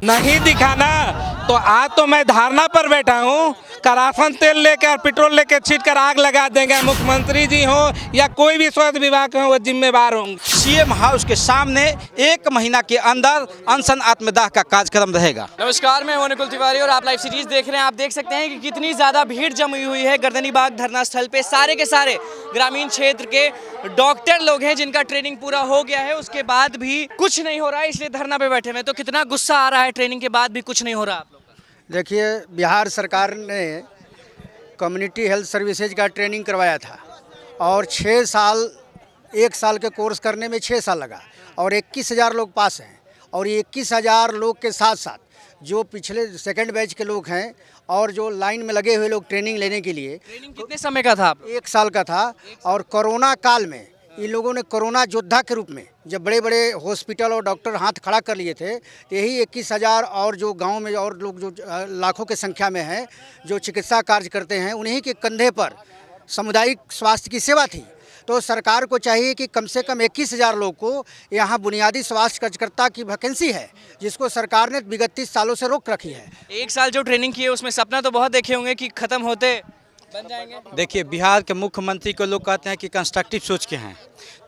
नहीं दिखा ना, तो आज तो मैं धारणा पर बैठा हूँ। करासन तेल लेकर पेट्रोल लेकर छीट कर आग लगा देंगे। मुख्यमंत्री जी हो या कोई भी स्वास्थ्य विभाग हो, वो जिम्मेवार होंगे। सीएम हाउस के सामने 1 महीना के अंदर अनशन आत्मदाह का कार्यक्रम रहेगा। नमस्कार, मैं हूं निकुल तिवारी और आप लाइव सीरीज देख रहे हैं। आप देख सकते हैं कि कितनी ज़्यादा भीड़ जमी हुई है गर्दनीबाग धरना स्थल पे। सारे के सारे ग्रामीण क्षेत्र के डॉक्टर लोग हैं जिनका ट्रेनिंग पूरा हो गया है, उसके बाद भी कुछ नहीं हो रहा है, इसलिए धरना पे बैठे हुए। तो कितना गुस्सा आ रहा है, ट्रेनिंग के बाद भी कुछ नहीं हो रहा आप लोग का। देखिए, बिहार सरकार ने कम्युनिटी हेल्थ सर्विसेज का ट्रेनिंग करवाया था और 6 साल, 1 साल के कोर्स करने में 6 साल लगा और 21,000 लोग पास हैं। और ये 21,000 लोग के साथ साथ जो पिछले सेकंड बैच के लोग हैं और जो लाइन में लगे हुए लोग ट्रेनिंग लेने के लिए। ट्रेनिंग कितने समय का था? 1 साल का था। और कोरोना काल में इन लोगों ने कोरोना योद्धा के रूप में जब बड़े बड़े हॉस्पिटल और डॉक्टर हाथ खड़ा कर लिए थे, तो यही 21,000 और जो गांव में और लोग जो लाखों की संख्या में हैं जो चिकित्सा कार्य करते हैं, उन्हीं के कंधे पर सामुदायिक स्वास्थ्य की सेवा थी। तो सरकार को चाहिए कि कम से कम 21,000 लोग को यहाँ बुनियादी स्वास्थ्य कार्यकर्ता की वैकेंसी है, जिसको सरकार ने विगत 30 सालों से रोक रखी है। 1 साल जो ट्रेनिंग की है उसमें सपना तो बहुत देखे होंगे कि खत्म होते बन जाएंगे। देखिए, बिहार के मुख्यमंत्री को लोग कहते हैं कि कंस्ट्रक्टिव सोच के हैं,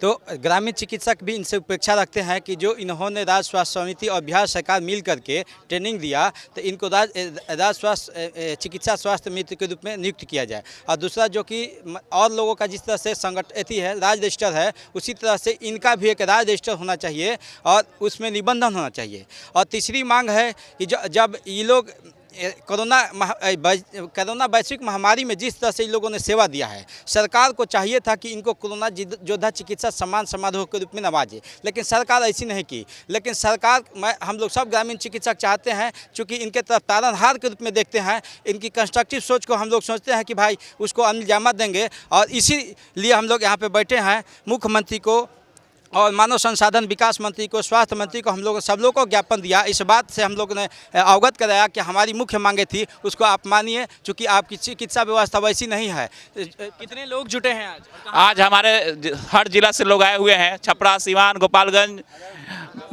तो ग्रामीण चिकित्सक भी इनसे अपेक्षा रखते हैं कि जो इन्होंने राज्य स्वास्थ्य समिति और बिहार सरकार मिल करके ट्रेनिंग दिया, तो इनको राज्य स्वास्थ्य चिकित्सा स्वास्थ्य मित्र के रूप में नियुक्त किया जाए। और दूसरा जो कि और लोगों का जिस तरह से संगठन है, राज्य रजिस्टर है, उसी तरह से इनका भी एक राज्य रजिस्टर होना चाहिए और उसमें निबंधन होना चाहिए। और तीसरी मांग है कि जब ये लोग कोरोना वैश्विक महामारी में जिस तरह से इन लोगों ने सेवा दिया है, सरकार को चाहिए था कि इनको कोरोना योद्धा चिकित्सा सम्मान समारोह के रूप में नवाजे, लेकिन सरकार ऐसी नहीं की। लेकिन सरकार, हम लोग सब ग्रामीण चिकित्सक चाहते हैं, चूँकि इनके तरफ तारनहार के रूप में देखते हैं, इनकी कंस्ट्रक्टिव सोच को हम लोग सोचते हैं कि भाई उसको अमल जामा देंगे। और इसीलिए हम लोग यहाँ पर बैठे हैं। मुख्यमंत्री को और मानव संसाधन विकास मंत्री को, स्वास्थ्य मंत्री को, हम लोग सब लोगों को ज्ञापन दिया। इस बात से हम लोग ने अवगत कराया कि हमारी मुख्य मांगे थी उसको आप मानिए, चूँकि आपकी चिकित्सा व्यवस्था वैसी नहीं है। कितने लोग जुटे हैं आज? आज हमारे हर जिला से लोग आए हुए हैं। छपरा, सिवान, गोपालगंज,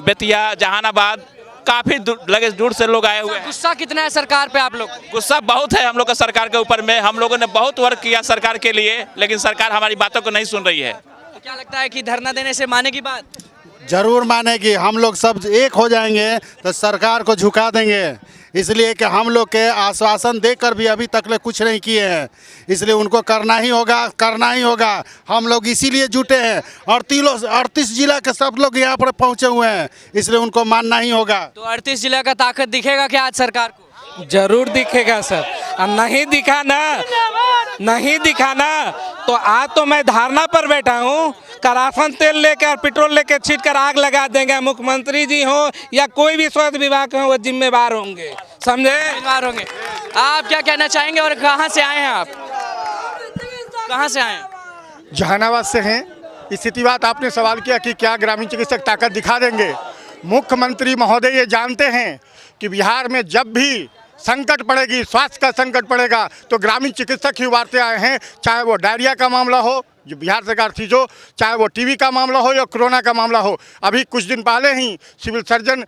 बेतिया, जहानाबाद, काफ़ी दूर से लोग आए हुए हैं। गुस्सा कितना है सरकार पे आप लोग? गुस्सा बहुत है हम लोग का सरकार के ऊपर में। हम लोगों ने बहुत वर्क किया सरकार के लिए, लेकिन सरकार हमारी बातों को नहीं सुन रही है। तो क्या लगता है कि धरना देने से मानेगी बात? जरूर मानेगी। हम लोग सब एक हो जाएंगे तो सरकार को झुका देंगे, इसलिए कि हम लोग के आश्वासन देकर भी अभी तक ले कुछ नहीं किए हैं, इसलिए उनको करना ही होगा। हम लोग इसीलिए जुटे हैं और 38 जिला के सब लोग यहाँ पर पहुँचे हुए हैं, इसलिए उनको मानना ही होगा। तो 38 जिला का ताकत दिखेगा क्या आज सरकार को? जरूर दिखेगा सर। और नहीं दिखा ना, तो आज तो मैं धारणा पर बैठा हूँ। करासन तेल लेकर पेट्रोल लेकर छीट कर आग लगा देंगे। मुख्यमंत्री जी हो या कोई भी स्वास्थ्य विभाग हो, वो जिम्मेवार होंगे। समझे? जिम्मेवार होंगे। आप क्या कहना चाहेंगे और कहाँ से आए हैं आप? कहाँ से आए हैं? जहानाबाद से हैं। इसी बात आपने सवाल किया कि क्या ग्रामीण चिकित्सक ताकत दिखा देंगे। मुख्यमंत्री महोदय ये जानते हैं कि बिहार में जब भी संकट पड़ेगी, स्वास्थ्य का संकट पड़ेगा, तो ग्रामीण चिकित्सक ही उभारते आए हैं। चाहे वो डायरिया का मामला हो जो बिहार सरकार थी, जो चाहे वो टीबी का मामला हो या कोरोना का मामला हो। अभी कुछ दिन पहले ही सिविल सर्जन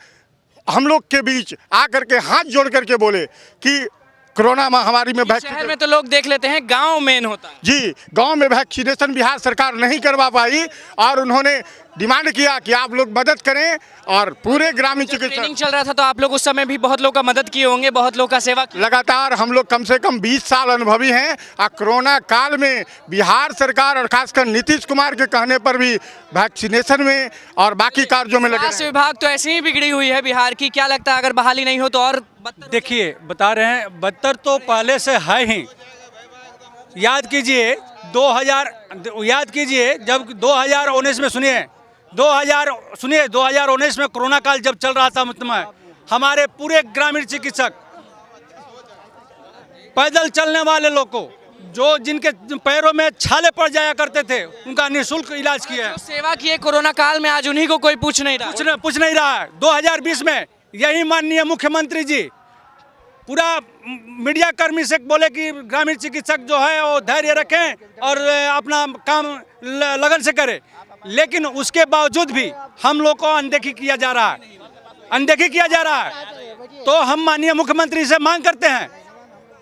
हम लोग के बीच आकर के हाथ जोड़ करके बोले कि कोरोना महामारी में शहर में तो लोग देख लेते हैं, गांव मेन होता है। जी, गांव में वैक्सीनेशन बिहार सरकार नहीं करवा पाई और उन्होंने डिमांड किया कि आप लोग मदद करें और पूरे ग्रामीण चिकित्सा ट्रेनिंग चल रहा था तो आप लोग उस समय भी बहुत लोग का मदद किए होंगे, बहुत लोग का सेवा की। लगातार हम लोग कम से कम 20 साल अनुभवी हैं और कोरोना काल में बिहार सरकार और खासकर नीतीश कुमार के कहने पर भी वैक्सीनेशन में और बाकी कार्यों में लगे। स्वास्थ्य विभाग तो ऐसे ही बिगड़ी हुई है बिहार की। क्या लगता है अगर बहाली नहीं हो तो और देखिए, बता रहे हैं, बदतर तो पहले से है ही। याद कीजिए जब 2019 में 2019 में कोरोना काल जब चल रहा था, मतलब हमारे पूरे ग्रामीण चिकित्सक पैदल चलने वाले लोग को, जो जिनके पैरों में छाले पड़ जाया करते थे, उनका निःशुल्क इलाज किया है। सेवा किए कोरोना काल में, आज उन्हीं को कोई पूछ नहीं रहा है। 2020 में यही माननीय मुख्यमंत्री जी पूरा मीडिया कर्मी से बोले कि ग्रामीण चिकित्सक जो है वो धैर्य रखें और अपना काम लगन से करें, लेकिन उसके बावजूद भी हम लोग को अनदेखी किया जा रहा है। तो हम माननीय मुख्यमंत्री से मांग करते हैं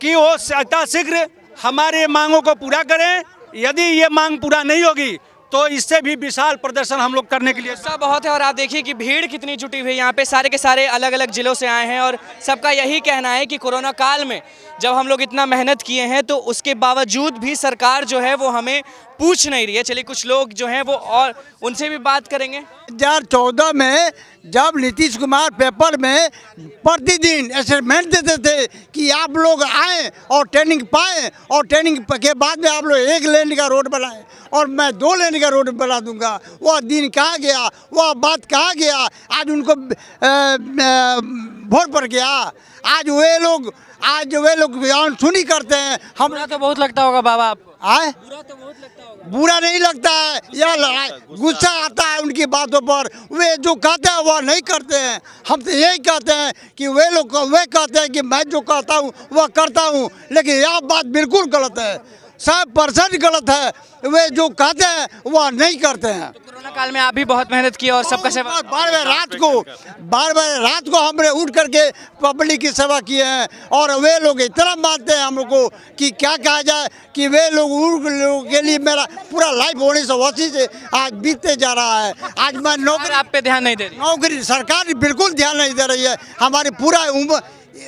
कि वो यथाशीघ्र हमारे मांगों को पूरा करें। यदि ये मांग पूरा नहीं होगी तो इससे भी विशाल प्रदर्शन हम लोग करने के लिए गुस्सा बहुत है। और आप देखिए कि भीड़ कितनी जुटी हुई है यहाँ पे, सारे के सारे अलग अलग जिलों से आए हैं और सबका यही कहना है कि कोरोना काल में जब हम लोग इतना मेहनत किए हैं तो उसके बावजूद भी सरकार जो है वो हमें पूछ नहीं रही है। चलिए कुछ लोग जो हैं वो और उनसे भी बात करेंगे। 2014 में जब नीतीश कुमार पेपर में प्रतिदिन असाइनमेंट देते थे कि आप लोग आएँ और ट्रेनिंग पाएँ और ट्रेनिंग के बाद में आप लोग 1 लेन का रोड बनाएं और मैं 2 लेन का रोड बना दूंगा, वह दिन कहाँ गया, वह बात कहाँ गया? आज उनको वोट पड़ गया। आज वे लोग सुनी करते हैं। हम बुरा तो बहुत लगता होगा बाबा आपको। आए बुरा तो बहुत लगता होगा। बुरा नहीं लगता है, यह लड़ाई गुस्सा आता है उनकी बातों पर। वे जो कहते हैं वह नहीं करते हैं। हम तो यही कहते हैं कि वे कहते हैं कि मैं जो कहता हूँ वह करता हूँ, लेकिन यह बात बिल्कुल गलत है, 100% गलत है। वे जो कहते हैं वह नहीं करते हैं। तो कोरोना काल में आप भी बहुत मेहनत की और सबका सेवा। 12 बजे रात को हमने उठ करके पब्लिक की सेवा किए हैं और वे लोग इतना मानते हैं हम लोग को कि क्या कहा जाए कि वे लोग के लिए मेरा पूरा लाइफ होने से वसी से आज बीतते जा रहा है। आज मैं नौकरी आप पे ध्यान नहीं दे रही। नौकरी सरकार बिल्कुल ध्यान नहीं दे रही है। हमारी पूरा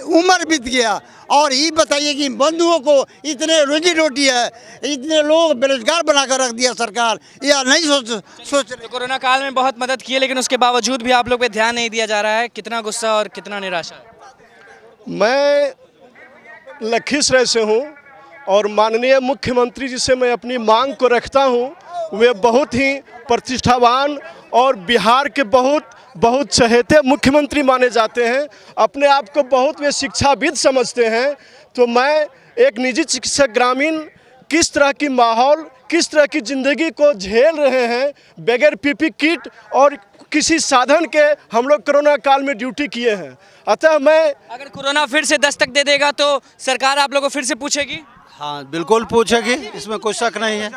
उम्र बीत गया और ये बताइए कि बंधुओं को इतने रोजी रोटी है, इतने लोग बेरोजगार बनाकर रख दिया सरकार, यह नहीं सोच रहे। तो कोरोना काल में बहुत मदद की है लेकिन उसके बावजूद भी आप लोग पे ध्यान नहीं दिया जा रहा है। कितना गुस्सा और कितना निराशा है। मैं लखीसराय से हूँ और माननीय मुख्यमंत्री जी से मैं अपनी मांग को रखता हूँ। वे बहुत ही प्रतिष्ठावान और बिहार के बहुत चहेते मुख्यमंत्री माने जाते हैं। अपने आप को बहुत वे शिक्षाविद समझते हैं। तो मैं एक निजी चिकित्सक ग्रामीण किस तरह की माहौल, किस तरह की ज़िंदगी को झेल रहे हैं बगैर पीपी किट और किसी साधन के हम लोग कोरोना काल में ड्यूटी किए हैं। अतः मैं अगर कोरोना फिर से दस्तक दे देगा तो सरकार आप लोगों को फिर से पूछेगी। हाँ बिल्कुल पूछेगी, इसमें कोई शक नहीं है।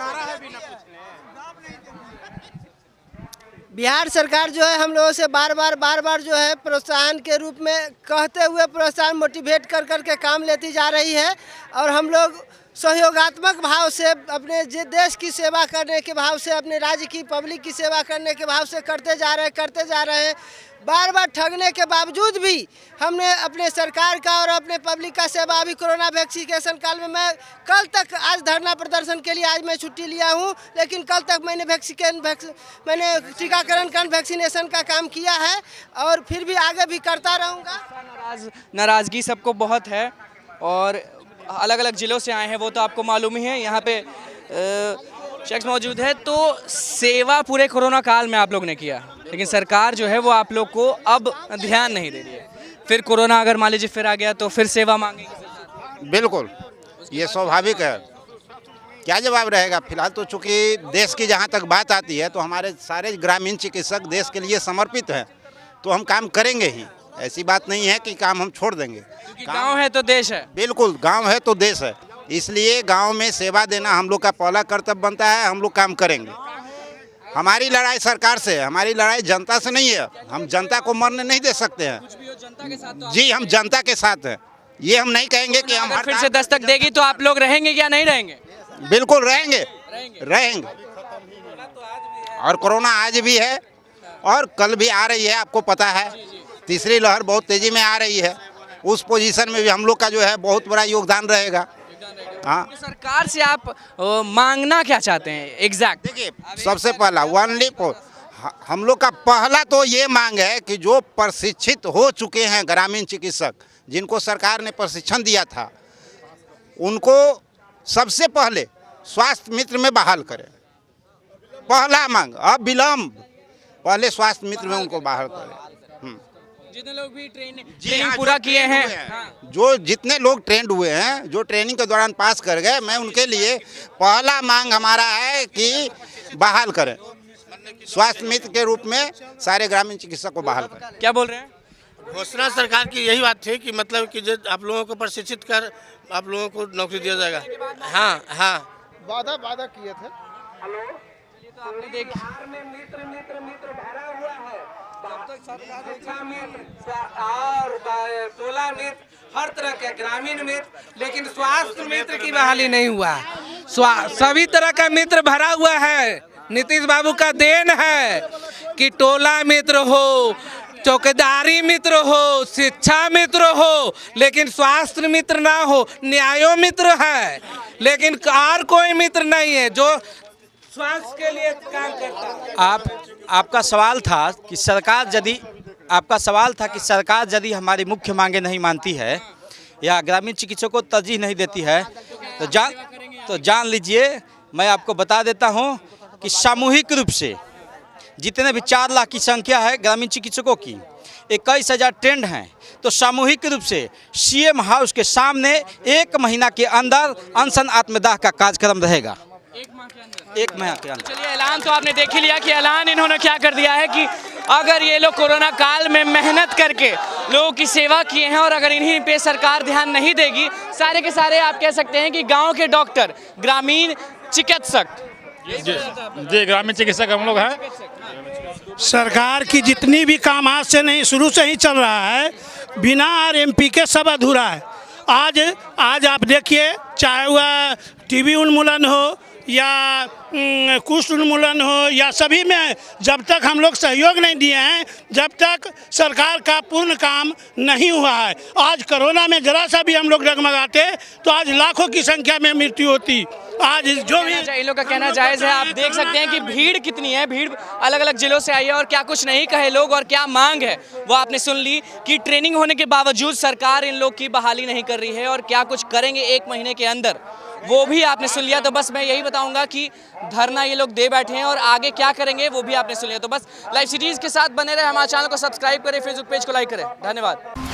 बिहार सरकार जो है हम लोगों से बार बार जो है प्रोत्साहन के रूप में कहते हुए प्रोत्साहन मोटिवेट कर के काम लेती जा रही है और हम लोग सहयोगात्मक भाव से अपने देश की सेवा करने के भाव से, अपने राज्य की पब्लिक की सेवा करने के भाव से करते जा रहे हैं। बार ठगने के बावजूद भी हमने अपने सरकार का और अपने पब्लिक का सेवा अभी कोरोना वैक्सीनेशन काल में मैं कल तक आज धरना प्रदर्शन के लिए आज मैं छुट्टी लिया हूं, लेकिन कल तक मैंने टीकाकरण का वैक्सीनेशन का काम किया है और फिर भी आगे भी करता रहूँगा। नाराज़गी सबको बहुत है और अलग अलग ज़िलों से आए हैं, वो तो आपको मालूम ही है। यहाँ पे शख्स मौजूद है। तो सेवा पूरे कोरोना काल में आप लोग ने किया लेकिन सरकार जो है वो आप लोग को अब ध्यान नहीं दे रही है। फिर कोरोना अगर मान लीजिए फिर आ गया तो फिर सेवा मांगेगी। बिल्कुल, ये स्वाभाविक है। क्या जवाब रहेगा? फिलहाल तो चूँकि देश की जहाँ तक बात आती है तो हमारे सारे ग्रामीण चिकित्सक देश के लिए समर्पित हैं, तो हम काम करेंगे ही। ऐसी बात नहीं है कि काम हम छोड़ देंगे। गांव है तो देश है। बिल्कुल, गांव है तो देश है, इसलिए गांव में सेवा देना हम लोग का पहला कर्तव्य बनता है। हम लोग काम करेंगे। हमारी लड़ाई सरकार से है, हमारी लड़ाई जनता से नहीं है। हम जनता को मरने नहीं दे सकते हैं। जी, हम जनता के साथ हैं। ये हम नहीं कहेंगे कि हम फिर से दस्तक देगी तो आप लोग रहेंगे या नहीं रहेंगे? बिल्कुल रहेंगे। और कोरोना आज भी है और कल भी आ रही है, आपको पता है। तीसरी लहर बहुत तेजी में आ रही है। उस पोजीशन में भी हम लोग का जो है बहुत बड़ा योगदान रहेगा। हाँ, तो सरकार से आप मांगना क्या चाहते हैं एग्जैक्ट? देखिए, सबसे पहला हम लोग का पहला तो ये मांग है कि जो प्रशिक्षित हो चुके हैं ग्रामीण चिकित्सक, जिनको सरकार ने प्रशिक्षण दिया था, उनको सबसे पहले स्वास्थ्य मित्र में बहाल करें। पहला मांग, अब विलम्ब, पहले स्वास्थ्य मित्र में उनको बहाल करें। जितने लोग भी ट्रेनिंग पूरा किए हैं, जो जितने लोग ट्रेंड हुए हैं, जो ट्रेनिंग के दौरान पास कर गए, मैं उनके लिए पहला मांग हमारा है कि बहाल करें। स्वास्थ्य मित्र के रूप में सारे ग्रामीण चिकित्सक को बहाल करें। क्या बोल रहे हैं? घोषणा सरकार की यही बात थी कि मतलब कि जो आप लोगों को प्रशिक्षित कर आप लोगों को नौकरी दिया जाएगा। हाँ, वादा किए थे। तो आपने देखा शिक्षा मित्र और टोला मित्र, हर तरह के ग्रामीण मित्र, लेकिन स्वास्थ्य मित्र की बहाली नहीं हुआ। सभी तरह का मित्र भरा हुआ है। नीतीश बाबू का देन है कि टोला मित्र हो, चौकीदारी मित्र हो, शिक्षा मित्र हो, लेकिन स्वास्थ्य मित्र ना हो। न्यायो मित्र है, लेकिन और कोई मित्र नहीं है जो स्वास्थ्य के लिए काम करता है। आपका सवाल था कि सरकार यदि हमारी मुख्य मांगे नहीं मानती है या ग्रामीण चिकित्सकों को तरजीह नहीं देती है तो जान लीजिए, मैं आपको बता देता हूं कि सामूहिक रूप से जितने भी 4 लाख की संख्या है ग्रामीण चिकित्सकों की, 21,000 ट्रेंड हैं, तो सामूहिक रूप से सीएम हाउस के सामने 1 महीना के अंदर अनशन आत्मदाह का कार्यक्रम रहेगा। 1 महीना के अंदर। चलिए, ऐलान तो आपने देख ही लिया कि ऐलान इन्होंने क्या कर दिया है कि अगर ये लोग कोरोना काल में मेहनत करके लोगों की सेवा किए हैं और अगर इन्हीं पे सरकार ध्यान नहीं देगी, सारे के सारे आप कह सकते हैं कि गांव के डॉक्टर, ग्रामीण चिकित्सक, जी ग्रामीण चिकित्सक हम लोग हैं। सरकार की जितनी भी काम आज से नहीं, शुरू से ही चल रहा है, बिना आरएमपी के सब अधूरा है। आज आप देखिए, चाहे वह टीबी उन्मूलन हो या कुष्ठ उन्मूलन हो या सभी में जब तक हम लोग सहयोग नहीं दिए हैं, जब तक सरकार का पूर्ण काम नहीं हुआ है। आज कोरोना में जरा सा भी हम लोग डगमगाते तो आज लाखों की संख्या में मृत्यु होती। आज जो भी इन लोगों का कहना जायज़ है। आप देख सकते हैं कि भीड़ कितनी है, भीड़ अलग अलग जिलों से आई है और क्या कुछ नहीं कहे लोग और क्या मांग है वो आपने सुन ली कि ट्रेनिंग होने के बावजूद सरकार इन लोग की बहाली नहीं कर रही है और क्या कुछ करेंगे 1 महीने के अंदर वो भी आपने सुन लिया। तो बस मैं यही बताऊंगा कि धरना ये लोग दे बैठे हैं और आगे क्या करेंगे वो भी आपने सुन लिया। तो बस लाइव सिटीज़ के साथ बने रहे, हमारे चैनल को सब्सक्राइब करें, फेसबुक पेज को लाइक करें। धन्यवाद।